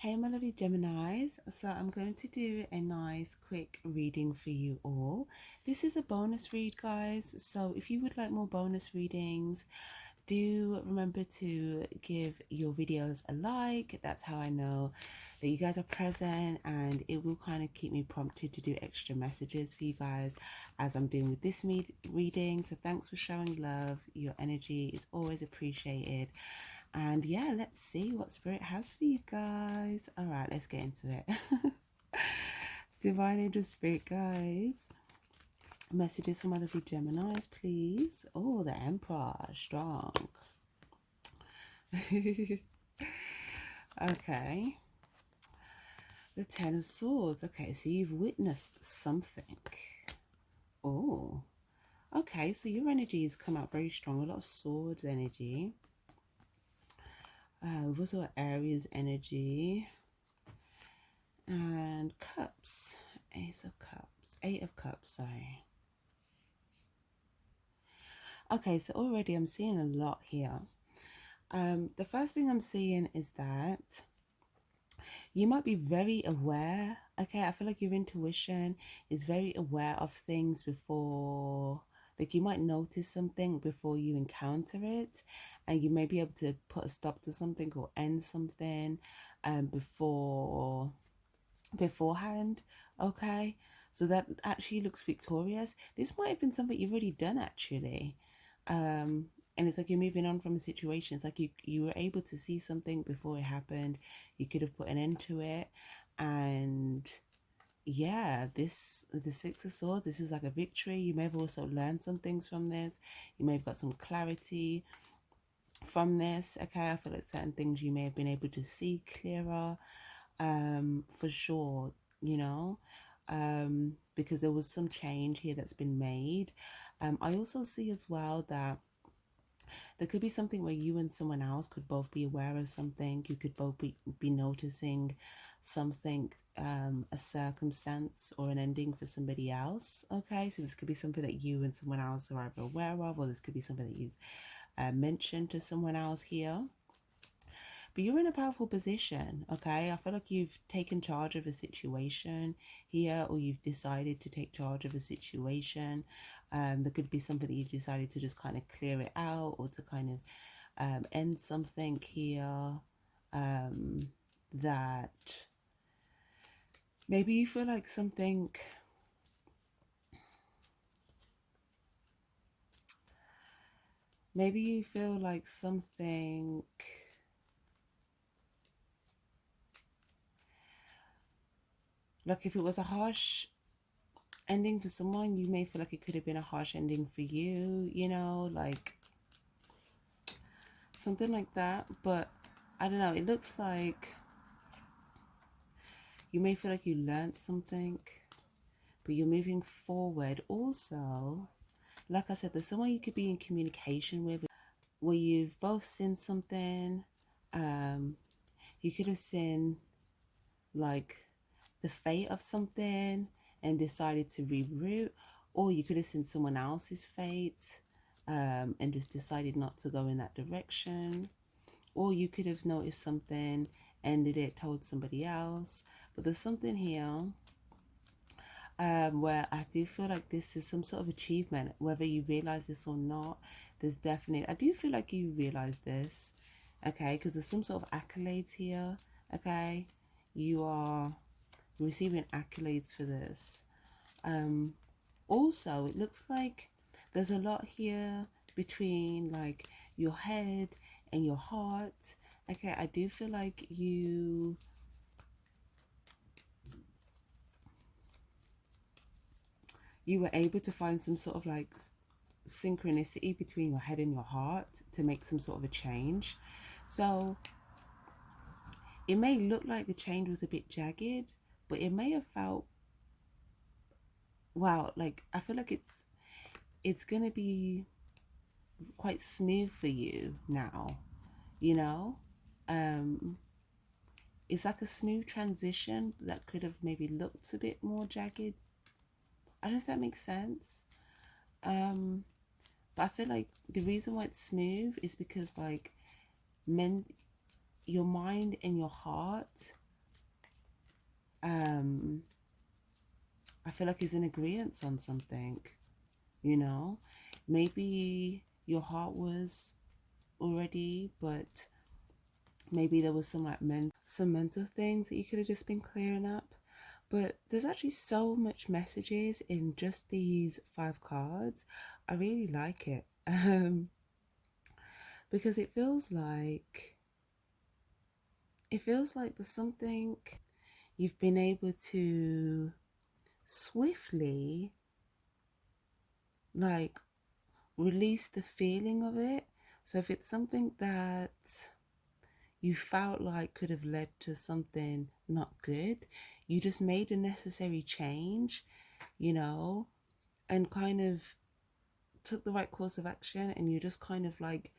Hey, my lovely Geminis. So, I'm going to do a nice quick reading for you all. This is a bonus read, guys. So, if you would like more bonus readings, do remember to give your videos a like. That's how I know that you guys are present, and it will kind of keep me prompted to do extra messages for you guys as I'm doing with this reading. So, thanks for showing love. Your energy is always appreciated. And yeah, let's see what Spirit has for you guys. All right, let's get into it. Divine Angel Spirit, guys. Messages from my lovely Geminis, please. Oh, the Emperor, strong. Okay. The Ten of Swords. Okay, so you've witnessed something. Oh, okay. So your energy has come out very strong. A lot of swords energy. We've also got Aries energy. And cups. Ace of cups. Eight of cups, sorry. Okay, so already I'm seeing a lot here. The first thing I'm seeing is that you might be very aware. Okay, I feel like your intuition is very aware of things before, like you might notice something before you encounter it, and you may be able to put a stop to something or end something beforehand. Okay, so that actually looks victorious. This might have been something you've already done actually. And it's like you're moving on from a situation. It's like you were able to see something before it happened. You could have put an end to it. And yeah, this, the Six of Swords, this is like a victory. You may have also learned some things from this. You may have got some clarity from this. Okay, I feel like certain things you may have been able to see clearer. For sure, you know, because there was some change here that's been made. I also see as well that there could be something where you and someone else could both be aware of something. You could both be noticing something, a circumstance or an ending for somebody else. Okay, so this could be something that you and someone else are either aware of, or this could be something that you've mentioned to someone else here. But you're in a powerful position, okay? I feel like you've taken charge of a situation here, or you've decided to take charge of a situation. There could be something that you've decided to just kind of clear it out, or to kind of end something here, that maybe you feel like something, maybe you feel like something, like if it was a harsh ending for someone, you may feel like it could have been a harsh ending for you, you know, like something like that. But I don't know, it looks like you may feel like you learned something, but you're moving forward. Also, like I said, there's someone you could be in communication with where you've both seen something. You could have seen like the fate of something and decided to reroute, or you could have seen someone else's fate and just decided not to go in that direction, or you could have noticed something, ended it, told somebody else. But there's something here where I do feel like this is some sort of achievement, whether you realize this or not. There's definitely, I do feel like you realize this, okay, because there's some sort of accolades here, okay. You are receiving accolades for this. Also, it looks like there's a lot here between like your head and your heart. Okay, I do feel like you were able to find some sort of like synchronicity between your head and your heart to make some sort of a change. So it may look like the change was a bit jagged, but it may have felt, wow, like I feel like it's gonna be quite smooth for you now, you know. um it's like a smooth transition that could have maybe looked a bit more jagged. I don't know if that makes sense. um but I feel like the reason why it's smooth is because like men your mind and your heart feel like is in agreement on something, you know? Maybe your heart was already, but maybe there was some like some mental things that you could have just been clearing up. But there's actually so much messages in just these 5 cards. I really like it. Because it feels like there's something you've been able to swiftly like release the feeling of it. So if it's something that you felt like could have led to something not good, you just made a necessary change, you know, and kind of took the right course of action, and you're just kind of like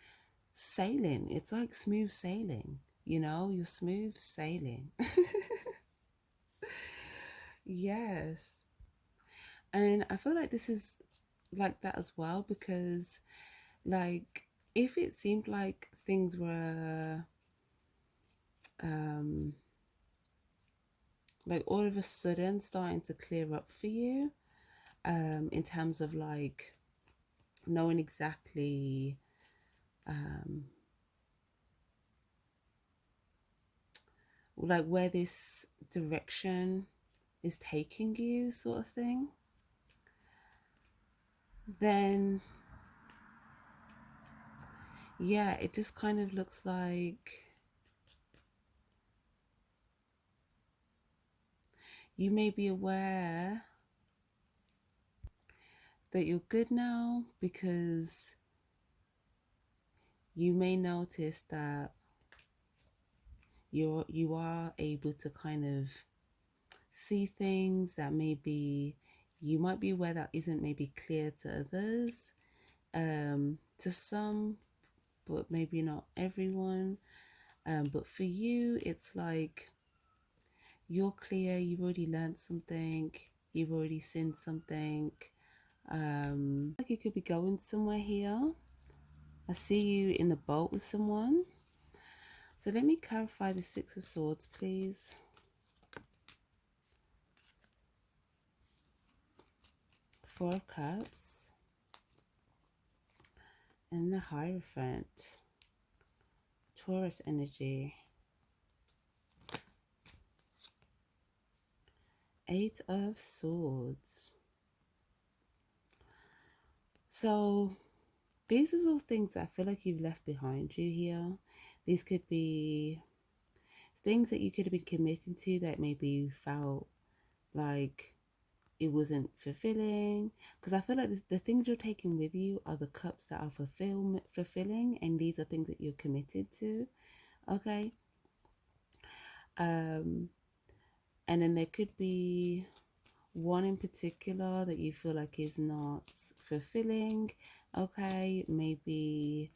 sailing. It's like smooth sailing, you know, you're smooth sailing. Yes. And I feel like this is like that as well because, like, if it seemed like things were um like all of a sudden starting to clear up for you, in terms of like knowing exactly um like where this direction is taking you, sort of thing, then yeah, it just kind of looks like you may be aware that you're good now because you may notice that you are able to kind of see things that maybe you might be aware that isn't maybe clear to others, to some, but maybe not everyone. But for you, it's like you're clear, you've already learned something, you've already seen something. Like you could be going somewhere here. I see you in the boat with someone. So let me clarify the Six of Swords, please. Four of Cups and the Hierophant. Taurus energy. Eight of Swords. So these are all things that I feel like you've left behind you here. These could be things that you could have been committing to that maybe you felt like it wasn't fulfilling. Because I feel like the things you're taking with you are the cups that are fulfilling, and these are things that you're committed to. Okay. Um, and then there could be one in particular that you feel like is not fulfilling. Okay, maybe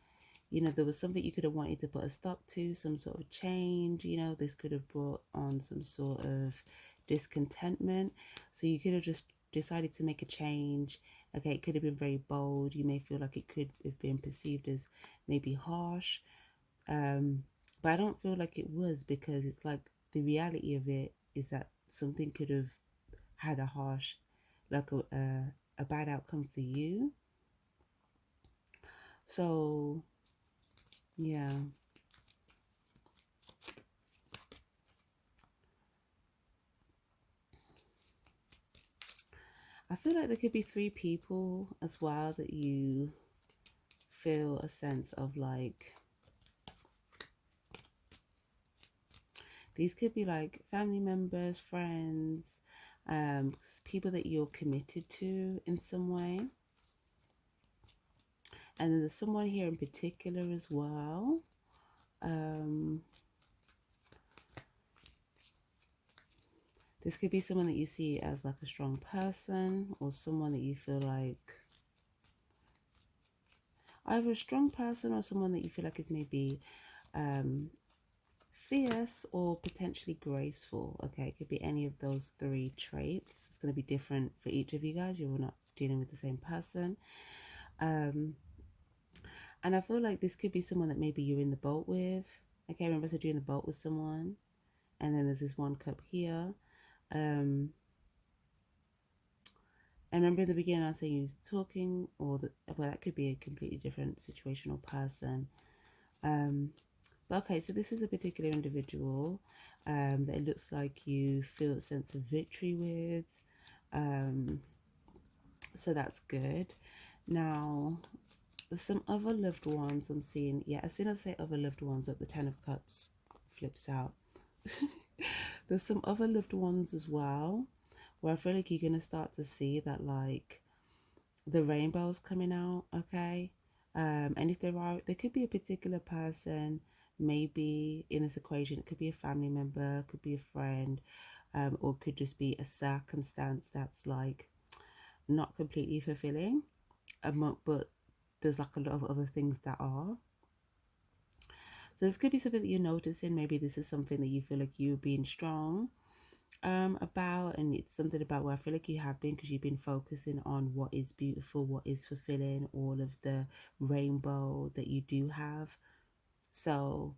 there was something you could have wanted to put a stop to, some sort of change. This could have brought on some sort of discontentment, so you could have just decided to make a change. Okay, it could have been very bold. You may feel like it could have been perceived as maybe harsh, but I don't feel like it was, because it's like the reality of it is that something could have had a harsh, like a bad outcome for you. So yeah, I feel like there could be 3 people as well that you feel a sense of like, these could be like family members, friends, people that you're committed to in some way. And then there's someone here in particular as well. This could be someone that you see as like a strong person, or someone that you feel like either a strong person or someone that you feel like is maybe fierce or potentially graceful. Okay, it could be any of those 3 traits. It's going to be different for each of you guys. You're not dealing with the same person. And I feel like this could be someone that maybe you're in the boat with. Okay, remember I said you're in the boat with someone, and then there's this one cup here. I remember in the beginning I was saying you was talking, or the, well, that could be a completely different situation or person. Um, but okay, so this is a particular individual that it looks like you feel a sense of victory with. Um, so that's good. Now, there's some other loved ones I'm seeing. Yeah, as soon as I say other loved ones, that the Ten of Cups flips out. There's some other loved ones as well, where I feel like you're gonna start to see that like the rainbow's coming out, okay? And if there could be a particular person, maybe in this equation, it could be a family member, could be a friend, or could just be a circumstance that's like not completely fulfilling, but there's like a lot of other things that are. So this could be something that you're noticing. Maybe this is something that you feel like you're being strong about, and it's something about where I feel like you have been, because you've been focusing on what is beautiful, what is fulfilling, all of the rainbow that you do have. So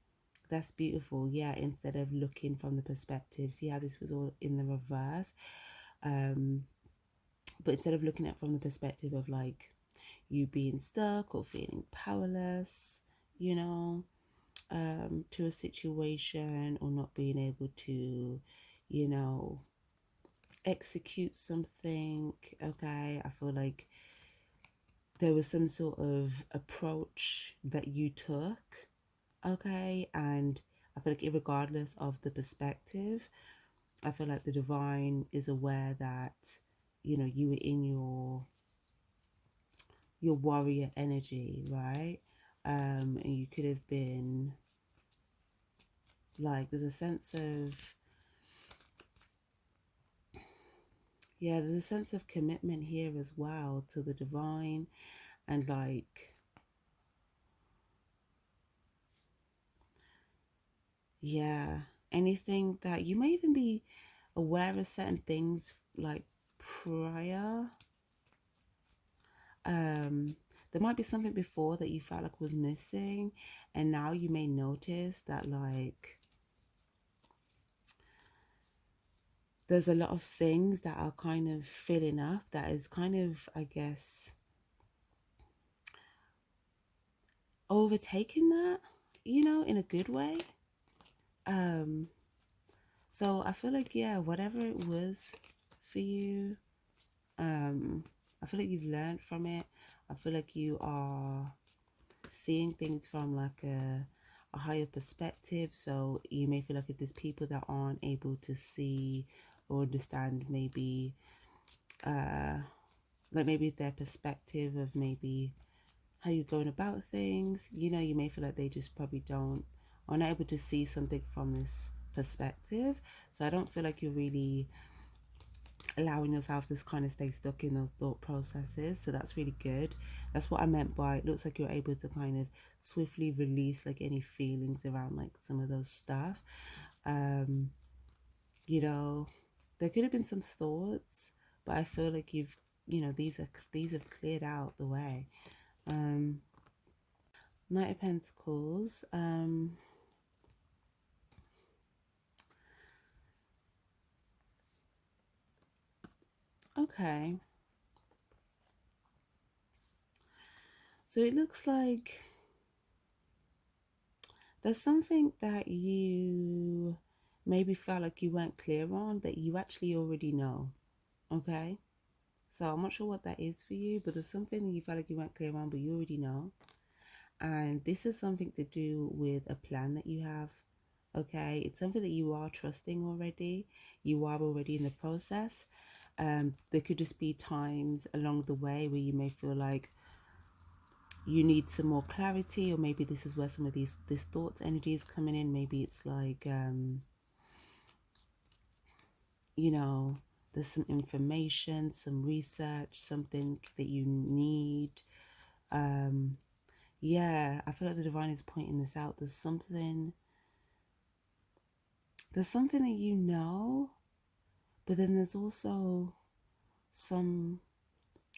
that's beautiful. Yeah, instead of looking from the perspective, see how this was all in the reverse. um but instead of looking at from the perspective of like you being stuck or feeling powerless, you know, to a situation, or not being able to, you know, execute something. Okay, I feel like there was some sort of approach that you took. Okay, and I feel like regardless of the perspective, I feel like the divine is aware that, you know, you were in your warrior energy, right? And you could have been like, there's a sense of, yeah, there's a sense of commitment here as well to the divine. And like, yeah, anything that you may even be aware of certain things like prior. There might be something before that you felt like was missing, and now you may notice that like there's a lot of things that are kind of filling up, that is kind of, I guess, overtaking that, you know, in a good way. Um, so I feel like, yeah, whatever it was for you, I feel like you've learned from it. I feel like you are seeing things from like a higher perspective. So you may feel like if there's people that aren't able to see or understand maybe like maybe their perspective of maybe how you're going about things, you know, you may feel like they just probably don't are not able to see something from this perspective. So I don't feel like you're really allowing yourself to kind of stay stuck in those thought processes. So that's really good. That's what I meant by it looks like you're able to kind of swiftly release like any feelings around like some of those stuff. um you know, there could have been some thoughts, but I feel like you've, you know, these have cleared out the way. um Knight of Pentacles. Okay, so it looks like there's something that you maybe felt like you weren't clear on that you actually already know. Okay, so I'm not sure what that is for you, but there's something that you felt like you weren't clear on, but you already know. And this is something to do with a plan that you have. Okay, it's something that you are trusting already, you are already in the process. There could just be times along the way where you may feel like you need some more clarity, or maybe this is where some of these this thoughts energy is coming in. Maybe it's like you know, there's some information, some research, something that you need. um yeah, I feel like the divine is pointing this out. There's something that you know, but then there's also some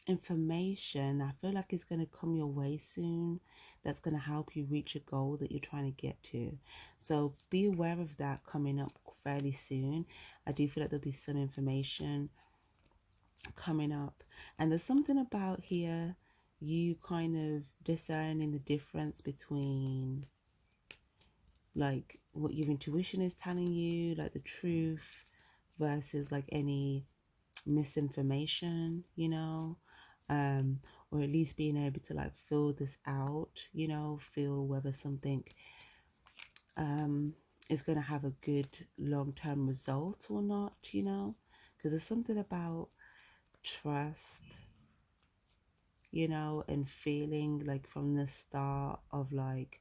information I feel like is going to come your way soon, that's going to help you reach a goal that you're trying to get to. So be aware of that coming up fairly soon. I do feel like there'll be some information coming up. And there's something about here, you kind of discerning the difference between like what your intuition is telling you, like the truth, versus like any misinformation, um, or at least being able to like fill this out, feel whether something um, is going to have a good long term result or not, because there's something about trust, and feeling like from the start of like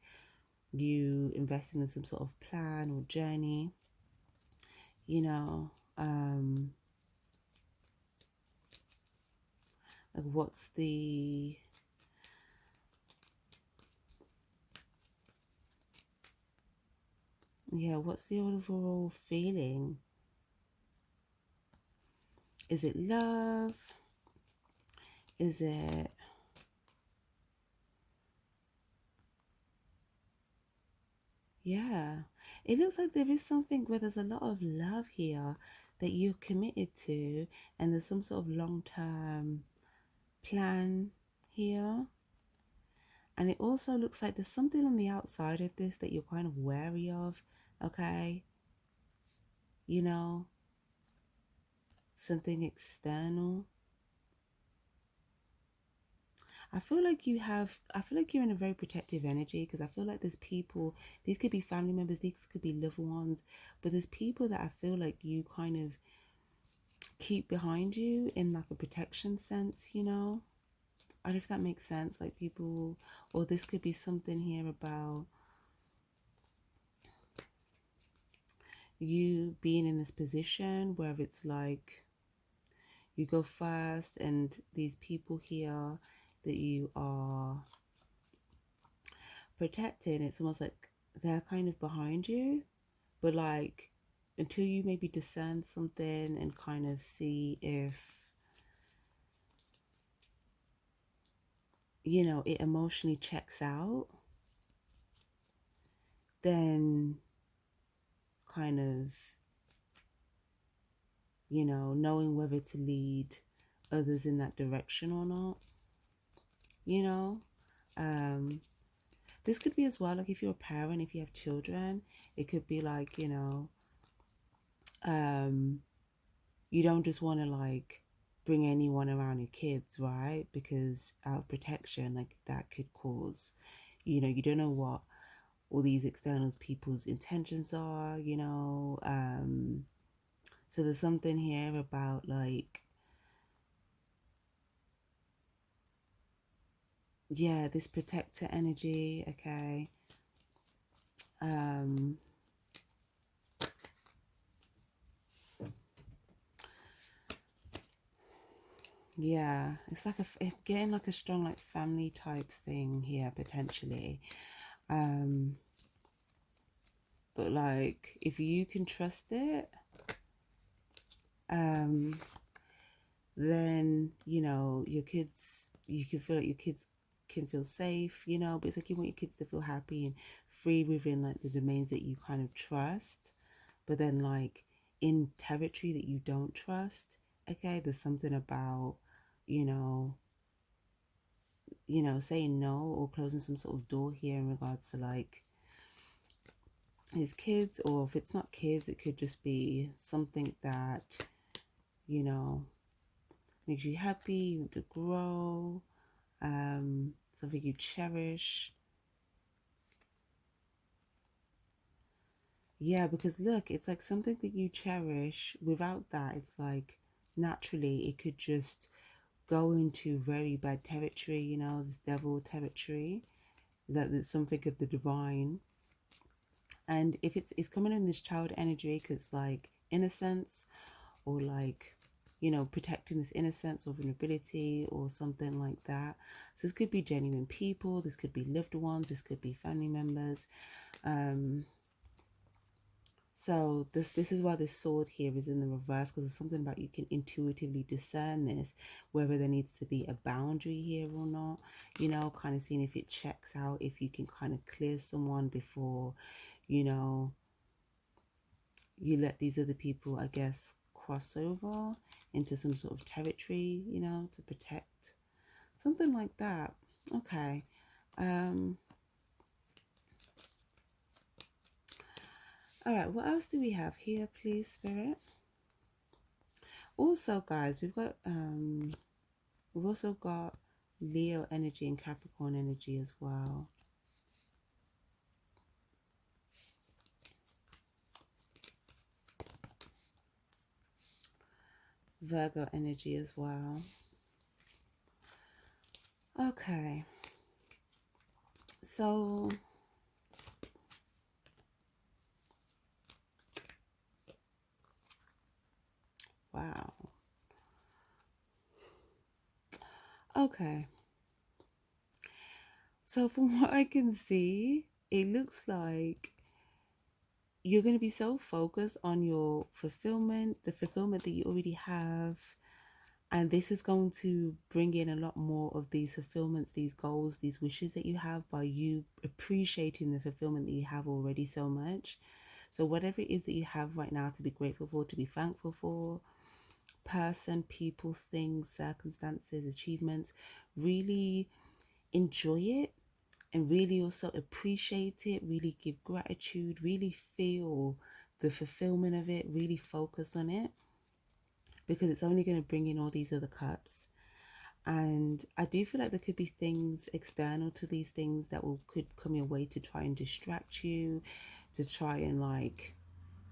you investing in some sort of plan or journey, you know, um, like what's the overall feeling? Is it love? Is it, yeah. It looks like there is something where there's a lot of love here that you're committed to, and there's some sort of long term plan here. And it also looks like there's something on the outside of this that you're kind of wary of, okay? You know, something external. I feel like you're in a very protective energy because I feel like there's people, these could be family members, these could be loved ones, but there's people that I feel like you kind of keep behind you in like a protection sense, I don't know if that makes sense. Like people, or this could be something here about you being in this position where it's like you go first, and these people here that you are protecting, it's almost like they're kind of behind you, but like until you maybe discern something and kind of see if it emotionally checks out, then kind of knowing whether to lead others in that direction or not, you know um this could be as well, like if you're a parent, if you have children, it could be like um you don't just want to like bring anyone around your kids, right? Because out of protection, like that could cause, you don't know what all these external people's intentions are, so there's something here about like, yeah, this protector energy, okay. um yeah, it's like it's getting like a strong like family type thing here potentially. um but like if you can trust it, um then your kids, you can feel like your kids can feel safe, but it's like you want your kids to feel happy and free within like the domains that you kind of trust. But then like in territory that you don't trust, okay, there's something about you know saying no or closing some sort of door here in regards to like his kids, or if it's not kids, it could just be something that you know makes you happy, you want to grow, something you cherish. Yeah, because look, it's like something that you cherish. Without that, it's like naturally it could just go into very bad territory, this devil territory, that there's something of the divine. And if it's coming in this child energy, because like innocence, or like protecting this innocence or vulnerability or something like that. So this could be genuine people, this could be loved ones, this could be family members. So this is why this sword here is in the reverse, because there's something about you can intuitively discern this, whether there needs to be a boundary here or not, kind of seeing if it checks out, if you can kind of clear someone before you let these other people, I guess, crossover into some sort of territory, you know, to protect. Something like that. Okay. Um, all right, what else do we have here, please, Spirit? Also, guys, we've also got Leo energy and Capricorn energy as well. Virgo energy as well. Okay. So wow. Okay. So from what I can see, it looks like you're going to be so focused on your fulfillment, the fulfillment that you already have. And this is going to bring in a lot more of these fulfillments, these goals, these wishes that you have by you appreciating the fulfillment that you have already so much. So, whatever it is that you have right now to be grateful for, to be thankful for, person, people, things, circumstances, achievements, really enjoy it and really also appreciate it, really give gratitude, really feel the fulfillment of it, really focus on it, because it's only going to bring in all these other cups. And I do feel like there could be things external to these things that could come your way to try and distract you, to try and like,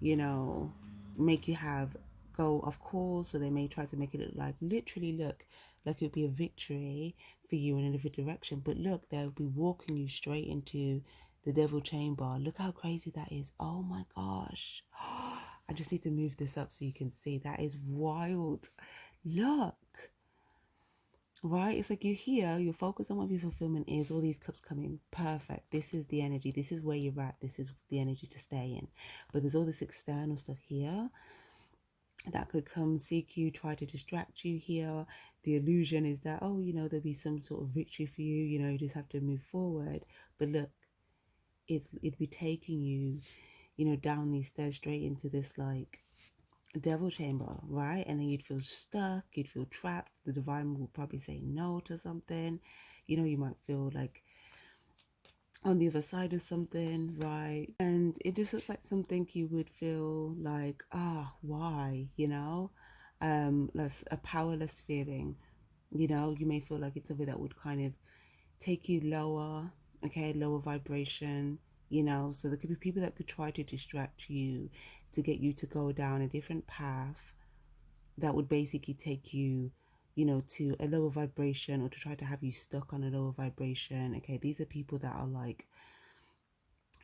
you know, make you have go off course. So they may try to make it look like, literally look like it would be a victory for you in a different direction, but look, they'll be walking you straight into the devil chamber. Look how crazy that is. Oh my gosh. I just need to move this up so you can see. That is wild. Look, right? It's like you hear, you're focused on what your fulfillment is, all these cups coming, perfect. This is the energy, this is where you're at, this is the energy to stay in. But there's all this external stuff here that could come seek you, try to distract you here. The illusion is that, oh, you know, there'll be some sort of victory for you, you know, you just have to move forward. But look, it'd be taking you, you know, down these stairs straight into this like devil chamber, right? And then you'd feel stuck, you'd feel trapped. The divine will probably say no to something. You know, you might feel like on the other side of something, right? And it just looks like something you would feel like, why, you know? That's a powerless feeling. You know, you may feel like it's something that would kind of take you lower, okay, lower vibration, you know. So there could be people that could try to distract you to get you to go down a different path that would basically take you, you know, to a lower vibration, or to try to have you stuck on a lower vibration. Okay, these are people that are like,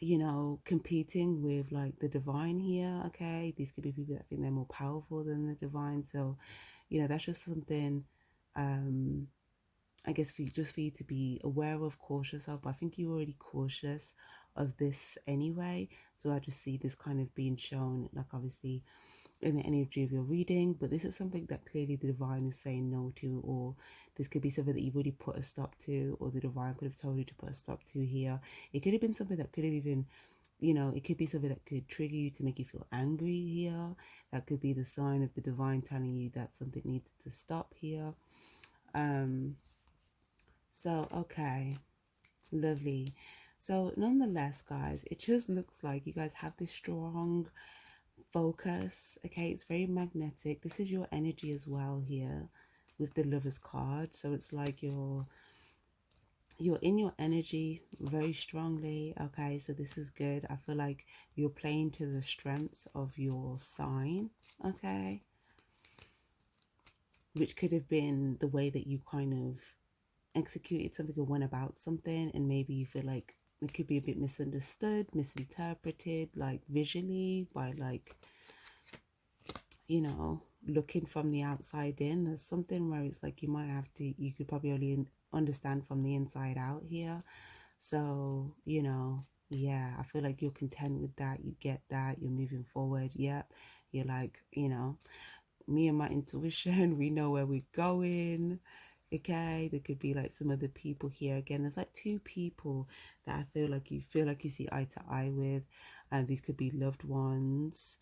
you know, competing with like the divine here. Okay, these could be people that think they're more powerful than the divine. So, you know, that's just something, I guess, for you, just for you to be aware of, cautious of. But I think you're already cautious of this anyway. So I just see this kind of being shown, like obviously in the energy of your reading, but this is something that clearly the divine is saying no to, or this could be something that you've already put a stop to, or the divine could have told you to put a stop to here. It could have been something that could have even, you know, it could be something that could trigger you to make you feel angry here. That could be the sign of the divine telling you that something needs to stop here. So okay, lovely. So nonetheless, guys, it just looks like you guys have this strong focus. Okay, it's very magnetic. This is your energy as well here with the Lover's card. So it's like you're in your energy very strongly. Okay, so this is good. I feel like you're playing to the strengths of your sign. Okay, which could have been the way that you kind of executed something or went about something, and maybe you feel like it could be a bit misunderstood, misinterpreted, like visually by like, you know, looking from the outside in. There's something where it's like you could probably only understand from the inside out here. So, you know, yeah, I feel like you're content with that. You get that. You're moving forward. Yep. You're like, you know, me and my intuition, we know where we're going. Okay, there could be like some other people here. Again, there's like two people that I feel like you see eye to eye with, and these could be loved ones.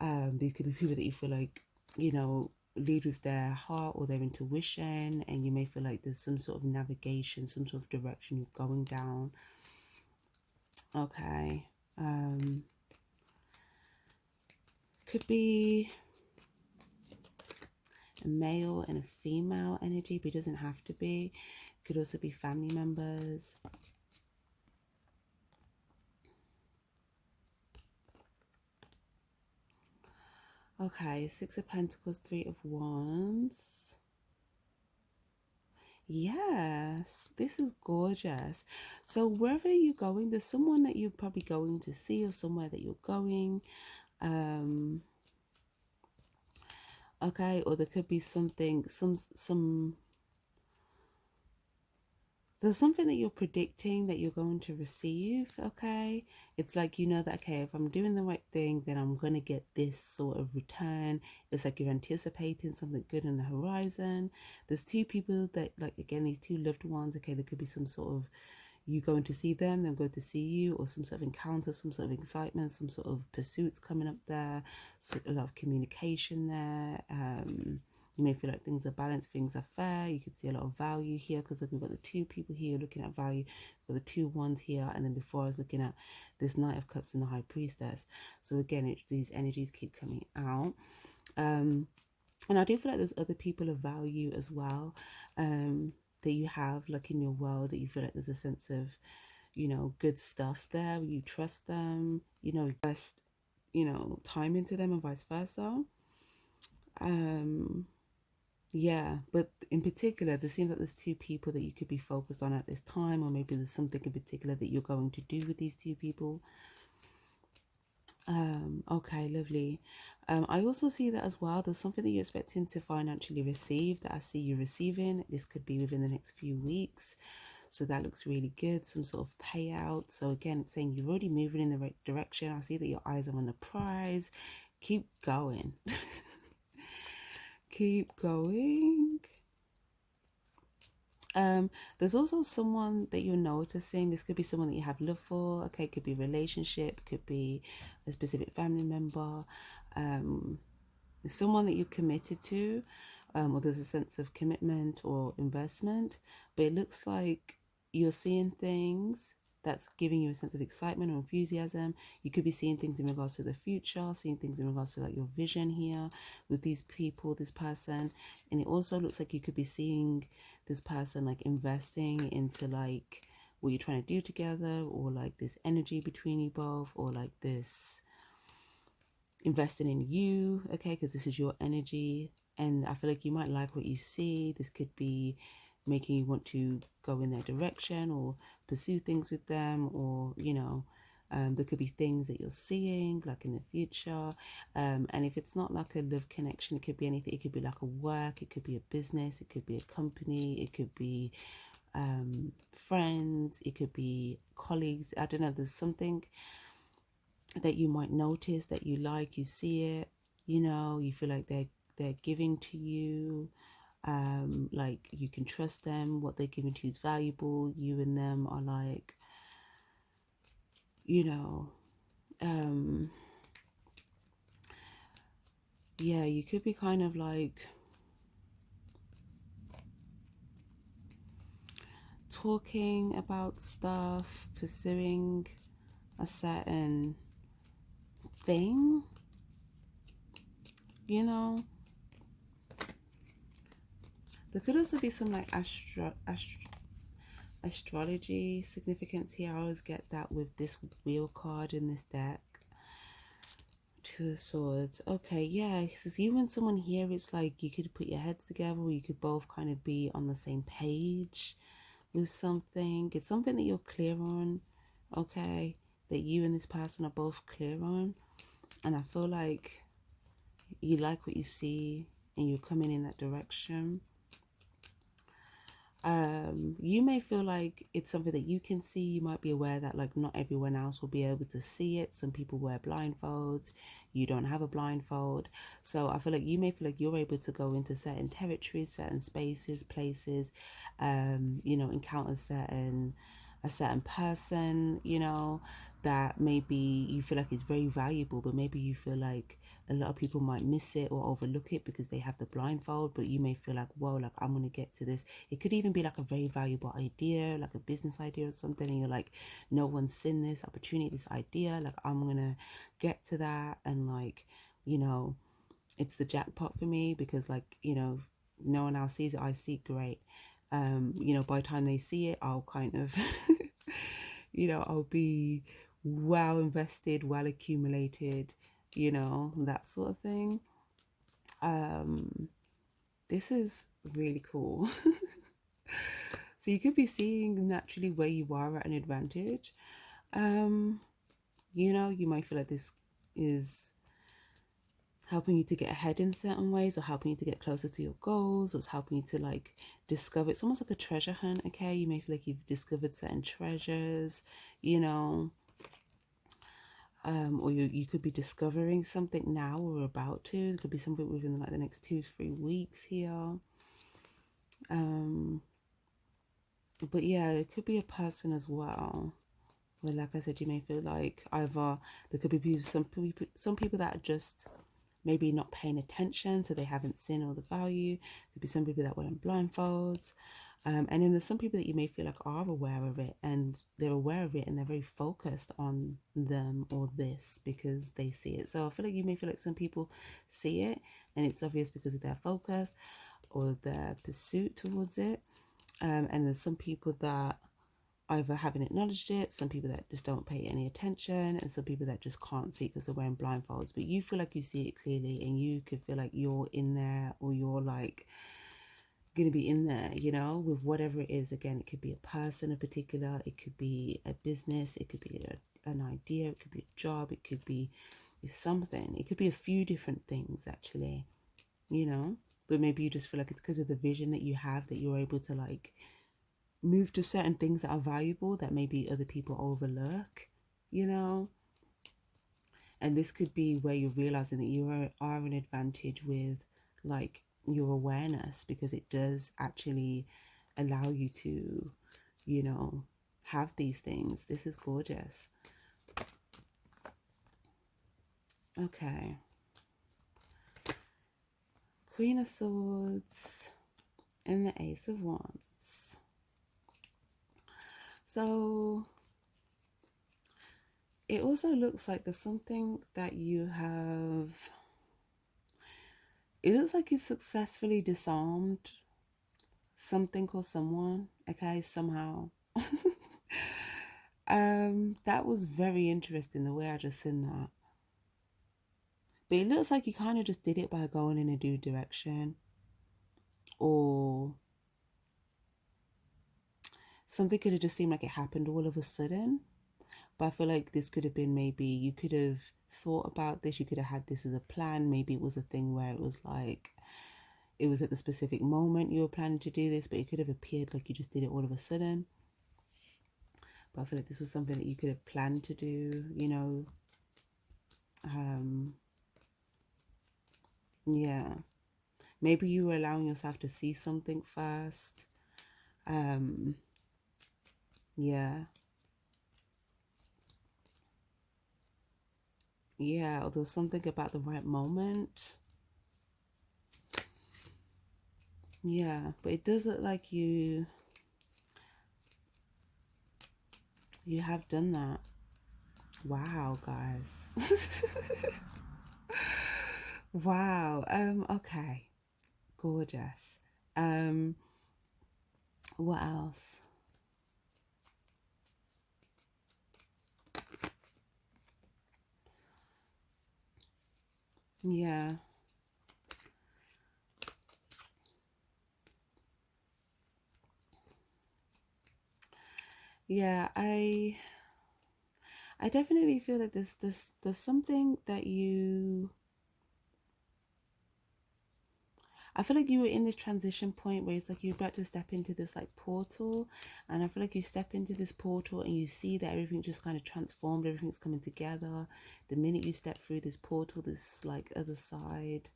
These could be people that you feel like lead with their heart or their intuition, and you may feel like there's some sort of navigation, some sort of direction you're going down. Okay. Could be a male and a female energy, but it doesn't have to be. Could also be family members. Okay, Six of Pentacles, Three of Wands. Yes, this is gorgeous. So wherever you're going, there's someone that you're probably going to see, or somewhere that you're going. Okay, or there could be something, some there's something that you're predicting that you're going to receive. Okay, it's like, you know that, okay, if I'm doing the right thing, then I'm going to get this sort of return. It's like you're anticipating something good on the horizon. There's two people that, like, again, these two loved ones. Okay, there could be some sort of, you going to see them going to see you, or some sort of encounter, some sort of excitement, some sort of pursuits coming up there. So a lot of communication there. You may feel like things are balanced, things are fair. You could see a lot of value here, because we've got the two people here looking at value, with the two ones here, and then before I was looking at this Knight of Cups and the High Priestess. So again, these energies keep coming out. And I do feel like there's other people of value as well, that you have, like, in your world, that you feel like there's a sense of, good stuff there. You trust them, invest, time into them, and vice versa. Um, Yeah, but in particular, there seems like there's two people that you could be focused on at this time, or maybe there's something in particular that you're going to do with these two people. Okay, lovely. I also see that as well. There's something that you're expecting to financially receive, that I see you receiving. This could be within the next few weeks. So that looks really good. Some sort of payout. So again, it's saying you're already moving in the right direction. I see that your eyes are on the prize. Keep going. Keep going. There's also someone that you're noticing. This could be someone that you have love for. Okay, it could be a relationship, could be a specific family member, um, someone that you're committed to, or there's a sense of commitment or investment. But it looks like you're seeing things that's giving you a sense of excitement or enthusiasm. You could be seeing things in regards to the future, seeing things in regards to, like, your vision here with these people, this person. And it also looks like you could be seeing this person, like, investing into, like, what you're trying to do together, or like this energy between you both, or like this investing in you, okay, because this is your energy. And I feel like you might like what you see. This could be making you want to go in their direction, or pursue things with them, or there could be things that you're seeing, like, in the future. And if it's not like a love connection, it could be anything. It could be like a work, it could be a business, it could be a company, it could be friends, it could be colleagues. I don't know, there's something that you might notice that you like, you see it, you feel like they're giving to you, like, you can trust them, what they're giving to you is valuable, you and them are like, you know um yeah, you could be kind of like talking about stuff, pursuing a certain thing, you know there could also be some, like, astrology significance here. I always get that with this wheel card in this deck. Two of Swords. Okay, yeah, because you and someone here, it's like you could put your heads together, or you could both kind of be on the same page with something. It's something that you're clear on, okay? That you and this person are both clear on. And I feel like you like what you see, and you're coming in that direction. You may feel like it's something that you can see. You might be aware that, like, not everyone else will be able to see it. Some people wear blindfolds, you don't have a blindfold. So I feel like you may feel like you're able to go into certain territories, certain spaces, places, encounter a certain person, that maybe you feel like is very valuable, but maybe you feel like a lot of people might miss it or overlook it because they have the blindfold, but you may feel like, whoa, like I'm going to get to this. It could even be like a very valuable idea, like a business idea or something, and you're like, no one's seen this opportunity, this idea, like I'm going to get to that. And like, you know, it's the jackpot for me because like, you know, no one else sees it, I see, great. You know, by the time they see it, I'll kind of you know, I'll be well invested, well accumulated, you know, that sort of thing. um this is really cool. So you could be seeing naturally where you are at an advantage. um you know, you might feel like this is helping you to get ahead in certain ways, or helping you to get closer to your goals, or it's helping you to like discover. It's almost like a treasure hunt. Okay, you may feel like you've discovered certain treasures, you know. Or you could be discovering something now or about to. It could be something within like the next 2 to 3 weeks here. um but yeah, it could be a person as well, where like I said, you may feel like either there could be people, some people that are just maybe not paying attention, so they haven't seen all the value. There'd be some people that wearing blindfolds. And then there's some people that you may feel like are aware of it, and they're aware of it and they're very focused on them or this because they see it. So I feel like you may feel like some people see it and it's obvious because of their focus or their pursuit towards it. And there's some people that either haven't acknowledged it, some people that just don't pay any attention, and some people that just can't see because they're wearing blindfolds. But you feel like you see it clearly, and you could feel like you're in there, or you're like going to be in there, you know, with whatever it is. Again, it could be a person in particular, it could be a business, it could be an idea, it could be a job, it could be something, it could be a few different things actually, you know. But maybe you just feel like it's because of the vision that you have that you're able to like move to certain things that are valuable that maybe other people overlook, you know. And this could be where you're realizing that you are an advantage with like your awareness, because it does actually allow you to, you know, have these things. This is gorgeous. Okay, Queen of Swords and the Ace of Wands. So it also looks like there's something that you have, it looks like you've successfully disarmed something or someone, okay, somehow. That was very interesting the way I just seen that. But it looks like you kind of just did it by going in a new direction, or something could have just seemed like it happened all of a sudden. But I feel like this could have been, maybe you could have thought about this, you could have had this as a plan. Maybe it was a thing where it was like, it was at the specific moment you were planning to do this, but it could have appeared like you just did it all of a sudden. But I feel like this was something that you could have planned to do, you know. Um, yeah. Maybe you were allowing yourself to see something first. Um, yeah. Yeah, or there was something about the right moment. Yeah, but it does look like you have done that. Wow, guys. Wow. Okay. Gorgeous. Um, what else? Yeah. Yeah, I definitely feel that there's something that you, I feel like you were in this transition point where it's like you're about to step into this like portal, and I feel like you step into this portal and you see that everything just kind of transformed, everything's coming together. The minute you step through this portal, this like other side,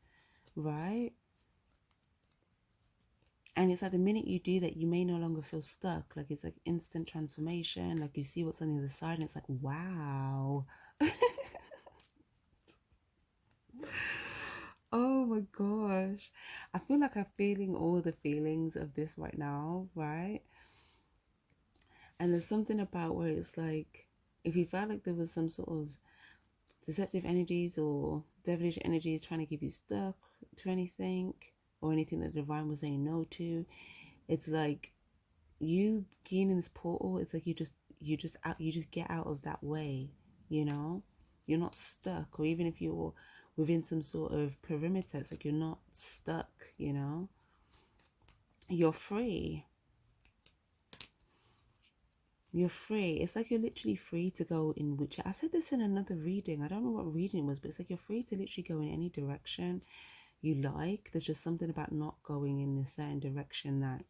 right? And it's like the minute you do that, you may no longer feel stuck. Like it's like instant transformation. Like you see what's on the other side, and it's like, wow. Oh my gosh. I feel like I'm feeling all the feelings of this right now, right? And there's something about where it's like, if you felt like there was some sort of deceptive energies or devilish energies trying to keep you stuck to anything or anything that the divine was saying no to, it's like you gaining this portal. It's like you just get out of that way, you know. You're not stuck, or even if you're within some sort of perimeter, it's like you're not stuck, you know. You're free. You're free. It's like you're literally free to go in which, I said this in another reading. I don't know what reading it was, but it's like you're free to literally go in any direction you like. There's just something about not going in a certain direction that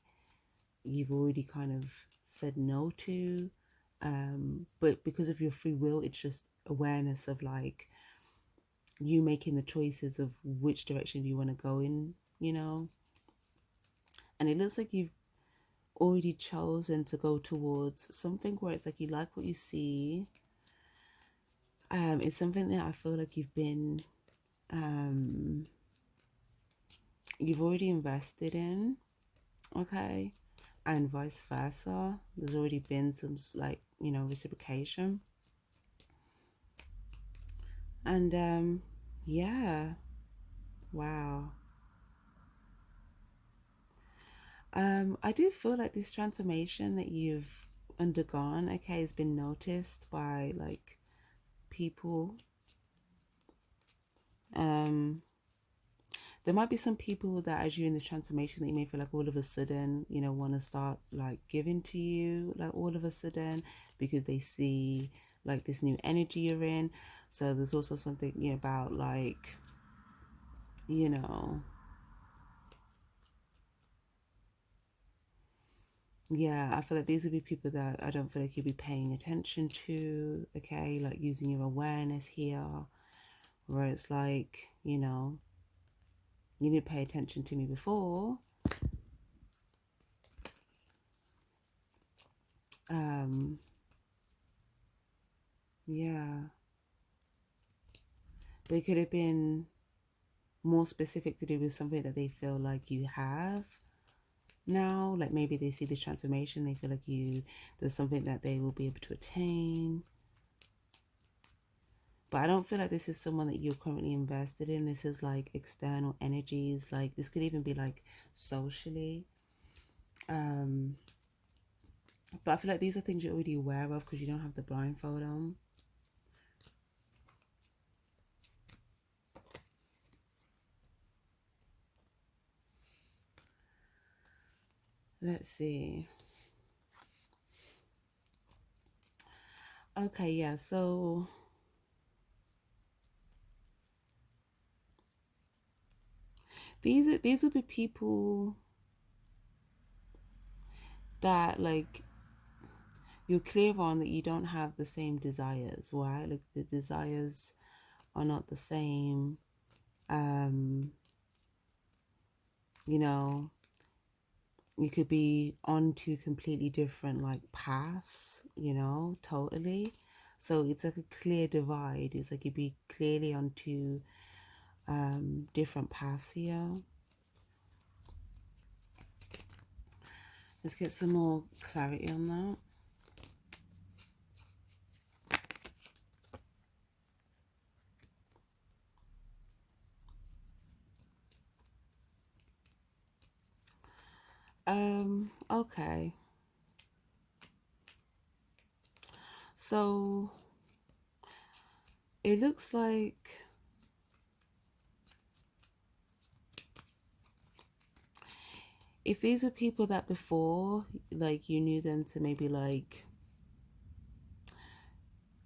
you've already kind of said no to. But because of your free will, it's just awareness of like you making the choices of which direction you want to go in, you know. And it looks like you've already chosen to go towards something where it's like you like what you see. It's something that I feel like um you've already invested in, okay, and vice versa. There's already been some like, you know, reciprocation. And yeah, wow. I do feel like this transformation that you've undergone, okay, has been noticed by like people. Um, there might be some people that as you're in this transformation that you may feel like all of a sudden, you know, want to start like giving to you, like all of a sudden, because they see like this new energy you're in. So there's also something, you know, about like, you know, yeah, I feel like these would be people that I don't feel like you'd be paying attention to, okay, like using your awareness here, where it's like, you know, you didn't pay attention to me before. Um, yeah, but it could have been more specific to do with something that they feel like you have now. Like maybe they see this transformation, they feel like there's something that they will be able to attain. But I don't feel like this is someone that you're currently invested in. This is like external energies. Like this could even be like socially. Um, but I feel like these are things you're already aware of because you don't have the blindfold on. Let's see. Okay, yeah. So these would be people that like you're clear on that you don't have the same desires, right? Like the desires are not the same. Um, you know, you could be on two completely different like paths, you know, totally. So it's like a clear divide. It's like you'd be clearly on two different paths here. Let's get some more clarity on that. Okay. So it looks like if these were people that before, like you knew them to maybe like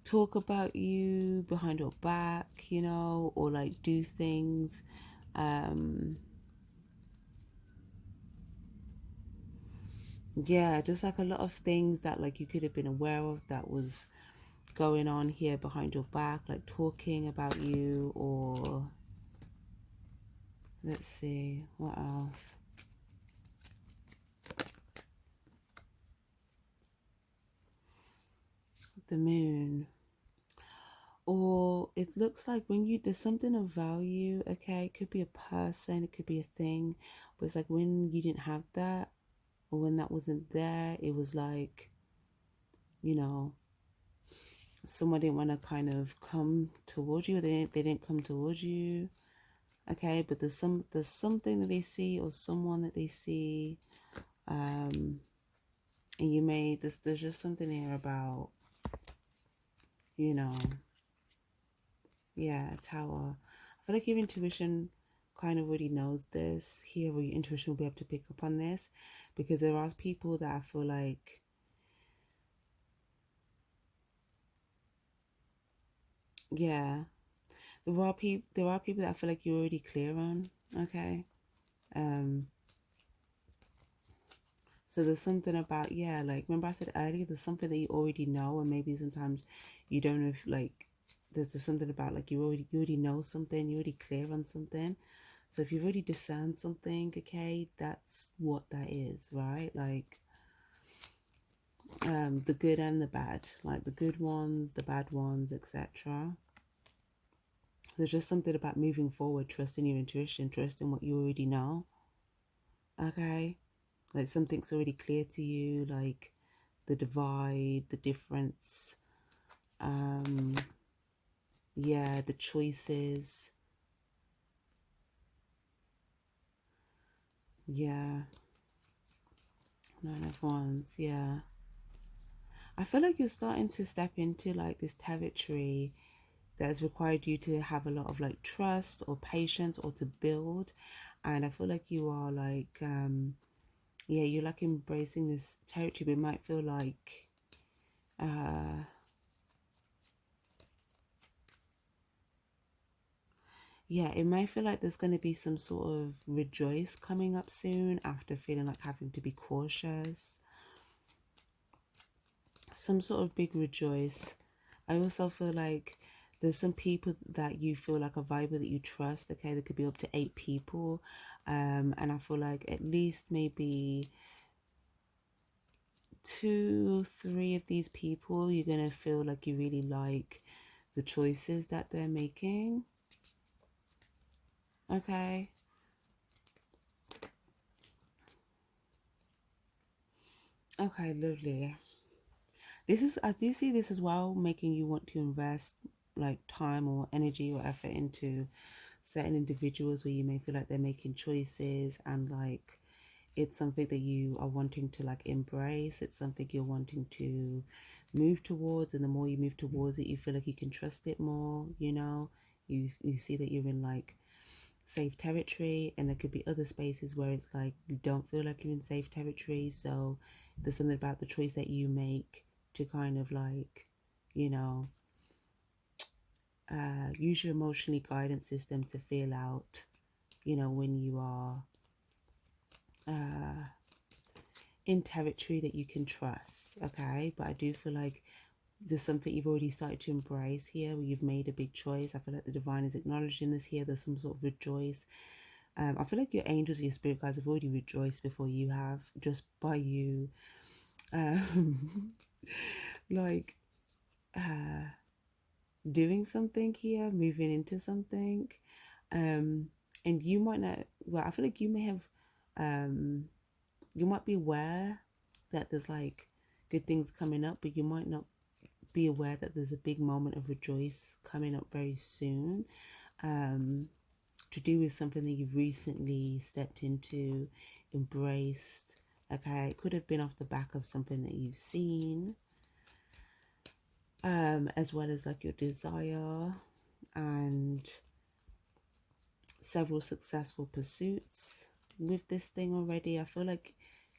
talk about you behind your back, you know, or like do things, um, yeah, just like a lot of things that like you could have been aware of that was going on here behind your back, like talking about you, or let's see, what else? The moon. Or it looks like when you there's something of value, okay? It could be a person, it could be a thing, but it's like when you didn't have that, or when that wasn't there, it was like, you know, someone didn't want to kind of come towards you, they didn't come towards you, okay? But there's something that they see or someone that they see, um, and you may there's just something here about, you know, yeah, tower. I feel like your intuition kind of already knows this here, or your intuition will be able to pick up on this, because there are people that I feel like, yeah, there are people that I feel like you're already clear on, okay? Um, so there's something about, yeah, like remember I said earlier, there's something that you already know, and maybe sometimes you don't know if like there's just something about like you already know something, you're already clear on something. So if you've already discerned something, okay, that's what that is, right? Like the good and the bad, like the good ones, the bad ones, etc. There's just something about moving forward, trusting your intuition, trusting what you already know, okay? Like something's already clear to you, like the divide, the difference, um, yeah, the choices, yeah, none of ones, yeah. I feel like you're starting to step into like this territory that has required you to have a lot of like trust or patience or to build. And I feel like you are like, yeah, you're like embracing this territory, but it might feel like, uh, yeah, it might feel like there's going to be some sort of rejoice coming up soon after feeling like having to be cautious. Some sort of big rejoice. I also feel like there's some people that you feel like a vibe with that you trust. Okay, there could be up to 8 people, and I feel like at least maybe 2, 3 of these people, you're gonna feel like you really like the choices that they're making. Okay. Okay, lovely. This is, I do see this as well, making you want to invest like time or energy or effort into certain individuals where you may feel like they're making choices, and like it's something that you are wanting to like embrace, it's something you're wanting to move towards, and the more you move towards it, you feel like you can trust it more, you know. You see that you're in like safe territory, and there could be other spaces where it's like you don't feel like you're in safe territory. So there's something about the choice that you make to kind of like, you know, use your emotionally guidance system to feel out, you know, when you are uh, in territory that you can trust, okay? But I do feel like there's something you've already started to embrace here where you've made a big choice. I feel like the divine is acknowledging this here. There's some sort of rejoice. I feel like your angels, your spirit guides have already rejoiced before you have, just by you, um, like uh, doing something here, moving into something. Um, and you might not, well, I feel like you may have, um, you might be aware that there's like good things coming up, but you might not be aware that there's a big moment of rejoice coming up very soon, um, to do with something that you've recently stepped into, embraced. Okay, it could have been off the back of something that you've seen, as well as like your desire and several successful pursuits with this thing already. I feel like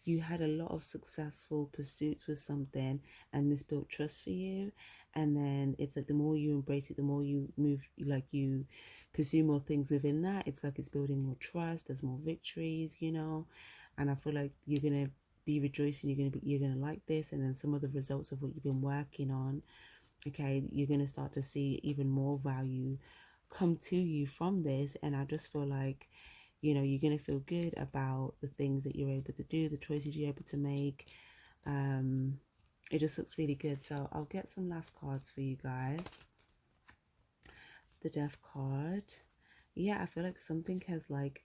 you had a lot of successful pursuits with something, and this built trust for you. And then it's like the more you embrace it, the more you move, like you pursue more things within that. It's like it's building more trust. There's more victories, you know. And I feel like you're gonna be rejoicing. You're gonna like this, and then some of the results of what you've been working on, okay, you're going to start to see even more value come to you from this. And I just feel like, you know, you're going to feel good about the things that you're able to do, the choices you're able to make, um It just looks really good. So I'll get some last cards for you guys. The Death card. Yeah, I feel like something has like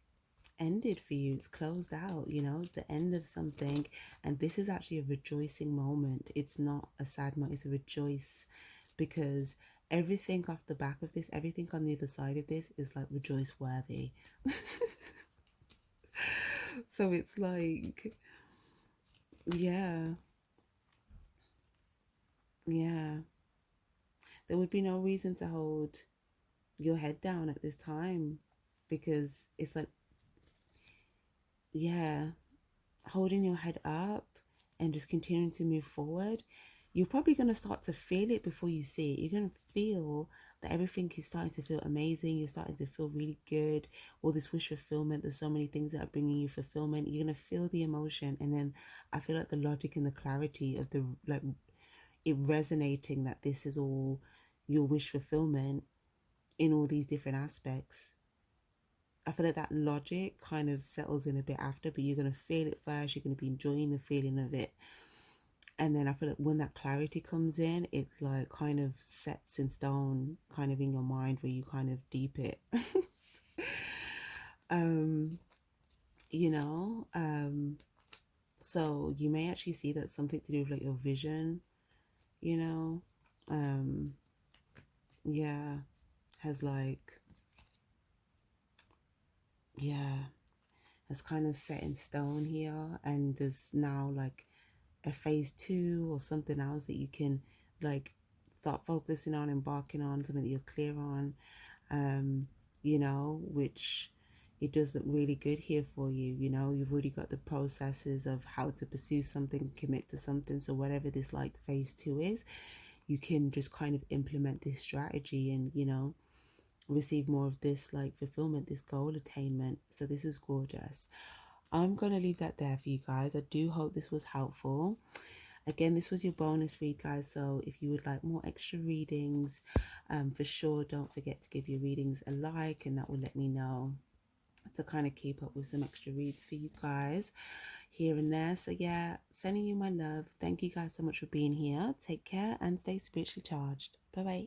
ended for you. It's closed out, you know, it's the end of something. And this is actually a rejoicing moment. It's not a sad moment, it's a rejoice, because everything off the back of this, everything on the other side of this is like rejoice worthy. So it's like, yeah, yeah. There would be no reason to hold your head down at this time, because it's like, yeah, holding your head up and just continuing to move forward, you're probably going to start to feel it before you see it. You're going to feel that everything is starting to feel amazing. You're starting to feel really good. All this wish fulfillment. There's so many things that are bringing you fulfillment. You're going to feel the emotion. And then I feel like the logic and the clarity of the, like, it resonating that this is all your wish fulfillment in all these different aspects. I feel like that logic kind of settles in a bit after, but you're going to feel it first. You're going to be enjoying the feeling of it. And then I feel like when that clarity comes in, it like kind of sets in stone, kind of in your mind, where you kind of deep it. um, you know, so you may actually see that something to do with like your vision, you know, um, yeah, has like, yeah, has kind of set in stone here. And there's now like a phase two or something else that you can like start focusing on, embarking on, something that you're clear on, you know, which it does look really good here for you. You know, you've already got the processes of how to pursue something, commit to something. So whatever this like phase two is, you can just kind of implement this strategy and, you know, receive more of this like fulfillment, this goal attainment. So this is gorgeous. I'm going to leave that there for you guys. I do hope this was helpful. Again, this was your bonus read, guys. So if you would like more extra readings, for sure, don't forget to give your readings a like, and that will let me know to kind of keep up with some extra reads for you guys here and there. So yeah, sending you my love. Thank you guys so much for being here. Take care and stay spiritually charged. Bye bye.